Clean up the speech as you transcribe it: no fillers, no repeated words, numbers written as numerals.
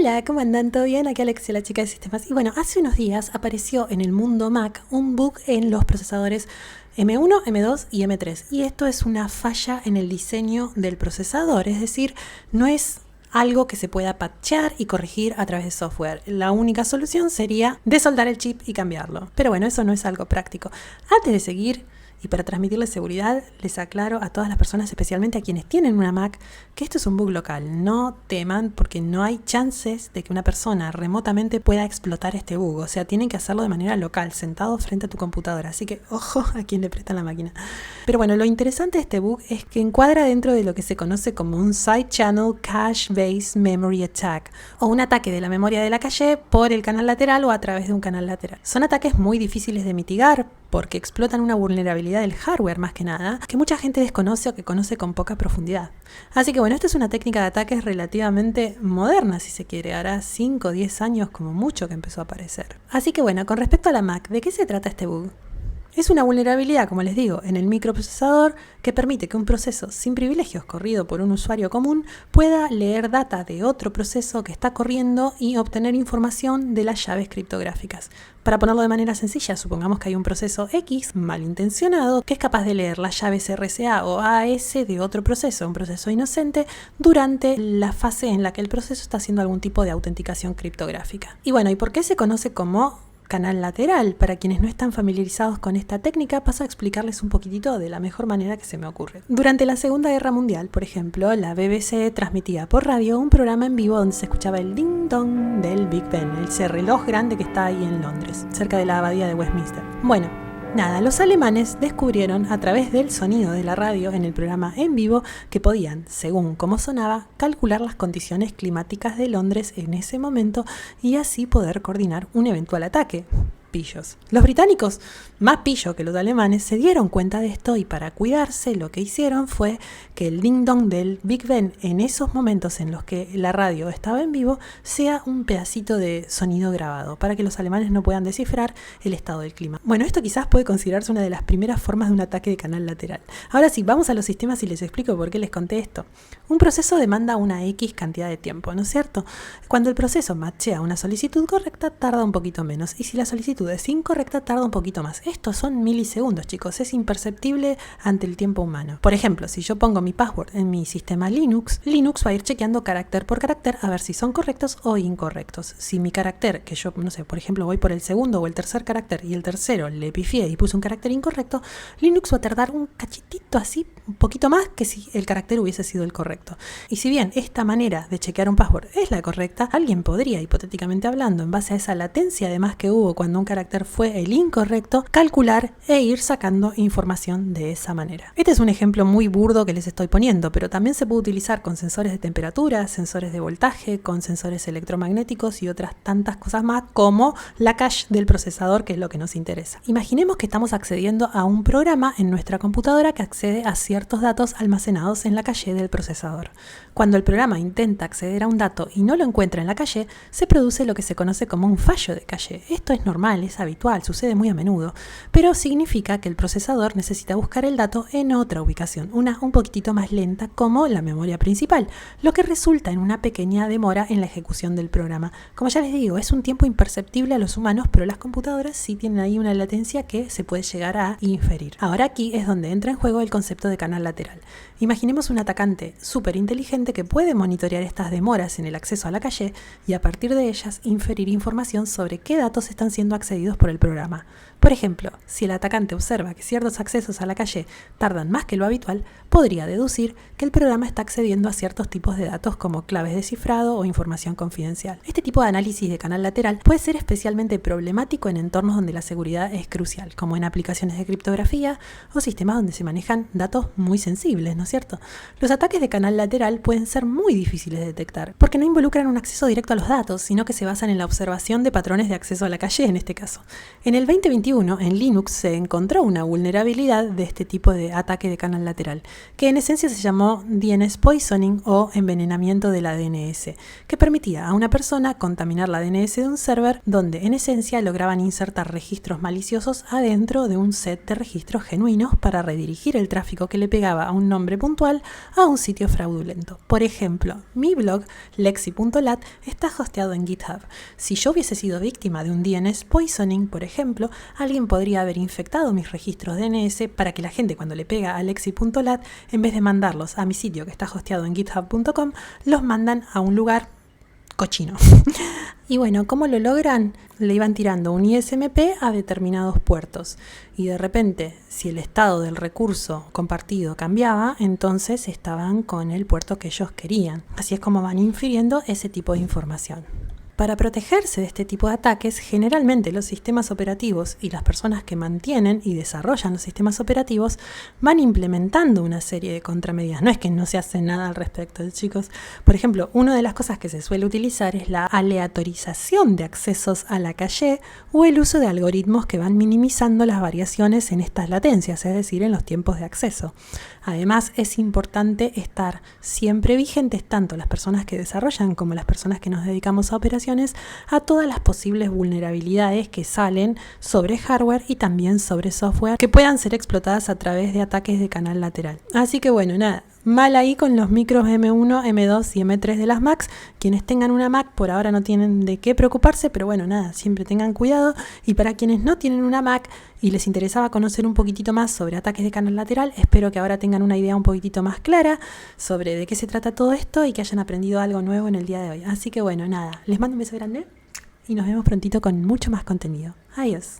Hola, ¿cómo andan? ¿Todo bien? Aquí Alexia, la chica de sistemas. Y bueno, hace unos días apareció en el mundo Mac un bug en los procesadores M1, M2 y M3. Y esto es una falla en el diseño del procesador, es decir, no es algo que se pueda patchear y corregir a través de software. La única solución sería desoldar el chip y cambiarlo. Pero bueno, eso no es algo práctico. Antes de seguir, y para transmitirles seguridad, les aclaro a todas las personas, especialmente a quienes tienen una Mac, que esto es un bug local. No teman porque no hay chances de que una persona remotamente pueda explotar este bug. O sea, tienen que hacerlo de manera local, sentado frente a tu computadora. Así que ojo a quien le prestan la máquina. Pero bueno, lo interesante de este bug es que encuadra dentro de lo que se conoce como un Side Channel Cache-Based Memory Attack, o un ataque de la memoria de la caché por el canal lateral o a través de un canal lateral. Son ataques muy difíciles de mitigar porque explotan una vulnerabilidad del hardware más que nada, que mucha gente desconoce o que conoce con poca profundidad. Así que bueno, esta es una técnica de ataques relativamente moderna, si se quiere. Hará 5 o 10 años como mucho que empezó a aparecer. Así que bueno, con respecto a la Mac, ¿de qué se trata este bug? Es una vulnerabilidad, como les digo, en el microprocesador que permite que un proceso sin privilegios corrido por un usuario común pueda leer data de otro proceso que está corriendo y obtener información de las llaves criptográficas. Para ponerlo de manera sencilla, supongamos que hay un proceso X malintencionado que es capaz de leer las llaves RSA o AES de otro proceso, un proceso inocente, durante la fase en la que el proceso está haciendo algún tipo de autenticación criptográfica. Y bueno, ¿y por qué se conoce como canal lateral? Para quienes no están familiarizados con esta técnica, paso a explicarles un poquitito de la mejor manera que se me ocurre. Durante la Segunda Guerra Mundial, por ejemplo, la BBC transmitía por radio un programa en vivo donde se escuchaba el ding dong del Big Ben, ese reloj grande que está ahí en Londres, cerca de la abadía de Westminster. Bueno, nada, los alemanes descubrieron a través del sonido de la radio en el programa en vivo que podían, según cómo sonaba, calcular las condiciones climáticas de Londres en ese momento y así poder coordinar un eventual ataque. Pillos. Los británicos, más pillos que los alemanes, se dieron cuenta de esto y para cuidarse lo que hicieron fue que el ding dong del Big Ben en esos momentos en los que la radio estaba en vivo sea un pedacito de sonido grabado para que los alemanes no puedan descifrar el estado del clima. Bueno, esto quizás puede considerarse una de las primeras formas de un ataque de canal lateral. Ahora sí, vamos a los sistemas y les explico por qué les conté esto. Un proceso demanda una X cantidad de tiempo, ¿no es cierto? Cuando el proceso machea una solicitud correcta, tarda un poquito menos, y si la solicitud es incorrecta, tarda un poquito más. Estos son milisegundos, chicos, es imperceptible ante el tiempo humano. Por ejemplo, si yo pongo mi password en mi sistema Linux va a ir chequeando carácter por carácter a ver si son correctos o incorrectos. Si mi carácter, que yo, no sé, por ejemplo, voy por el segundo o el tercer carácter y el tercero le pifié y puse un carácter incorrecto, Linux va a tardar un cachitito así, un poquito más que si el carácter hubiese sido el correcto. Y si bien esta manera de chequear un password es la correcta, alguien podría, hipotéticamente hablando, en base a esa latencia además que hubo cuando un carácter fue el incorrecto, calcular e ir sacando información de esa manera. Este es un ejemplo muy burdo que les estoy poniendo, pero también se puede utilizar con sensores de temperatura, sensores de voltaje, con sensores electromagnéticos y otras tantas cosas más, como la cache del procesador, que es lo que nos interesa. Imaginemos que estamos accediendo a un programa en nuestra computadora que accede a ciertos datos almacenados en la cache del procesador. Cuando el programa intenta acceder a un dato y no lo encuentra en la cache, se produce lo que se conoce como un fallo de cache. Esto es normal, es habitual, sucede muy a menudo, pero significa que el procesador necesita buscar el dato en otra ubicación, una un poquitito más lenta como la memoria principal, lo que resulta en una pequeña demora en la ejecución del programa. Como ya les digo, es un tiempo imperceptible a los humanos, pero las computadoras sí tienen ahí una latencia que se puede llegar a inferir. Ahora aquí es donde entra en juego el concepto de canal lateral. Imaginemos un atacante súper inteligente que puede monitorear estas demoras en el acceso a la cache y a partir de ellas inferir información sobre qué datos están siendo accedidos por el programa. Por ejemplo, si el atacante observa que ciertos accesos a la cache tardan más que lo habitual, podría deducir que el programa está accediendo a ciertos tipos de datos como claves de cifrado o información confidencial. Este tipo de análisis de canal lateral puede ser especialmente problemático en entornos donde la seguridad es crucial, como en aplicaciones de criptografía o sistemas donde se manejan datos muy sensibles, ¿no es cierto? Los ataques de canal lateral pueden ser muy difíciles de detectar, porque no involucran un acceso directo a los datos, sino que se basan en la observación de patrones de acceso a la cache, en este este caso. En el 2021, en Linux se encontró una vulnerabilidad de este tipo de ataque de canal lateral, que en esencia se llamó DNS poisoning o envenenamiento de la DNS, que permitía a una persona contaminar la DNS de un server donde en esencia lograban insertar registros maliciosos adentro de un set de registros genuinos para redirigir el tráfico que le pegaba a un nombre puntual a un sitio fraudulento. Por ejemplo, mi blog, lexi.lat, está hosteado en GitHub. Si yo hubiese sido víctima de un DNS poisoning, por ejemplo, alguien podría haber infectado mis registros DNS para que la gente cuando le pega a lexi.lat, en vez de mandarlos a mi sitio que está hosteado en github.com, los mandan a un lugar cochino. Y bueno, ¿cómo lo logran? Le iban tirando un ISMP a determinados puertos y de repente, si el estado del recurso compartido cambiaba, entonces estaban con el puerto que ellos querían. Así es como van infiriendo ese tipo de información. Para protegerse de este tipo de ataques, generalmente los sistemas operativos y las personas que mantienen y desarrollan los sistemas operativos van implementando una serie de contramedidas. No es que no se hace nada al respecto, chicos. Por ejemplo, una de las cosas que se suele utilizar es la aleatorización de accesos a la caché o el uso de algoritmos que van minimizando las variaciones en estas latencias, es decir, en los tiempos de acceso. Además, es importante estar siempre vigentes, tanto las personas que desarrollan como las personas que nos dedicamos a operaciones, a todas las posibles vulnerabilidades que salen sobre hardware y también sobre software que puedan ser explotadas a través de ataques de canal lateral. Así que bueno, nada. Mal ahí con los micros M1, M2 y M3 de las Macs. Quienes tengan una Mac por ahora no tienen de qué preocuparse, pero bueno, nada, siempre tengan cuidado. Y para quienes no tienen una Mac y les interesaba conocer un poquitito más sobre ataques de canal lateral, espero que ahora tengan una idea un poquitito más clara sobre de qué se trata todo esto y que hayan aprendido algo nuevo en el día de hoy. Así que bueno, nada, les mando un beso grande y nos vemos prontito con mucho más contenido. Adiós.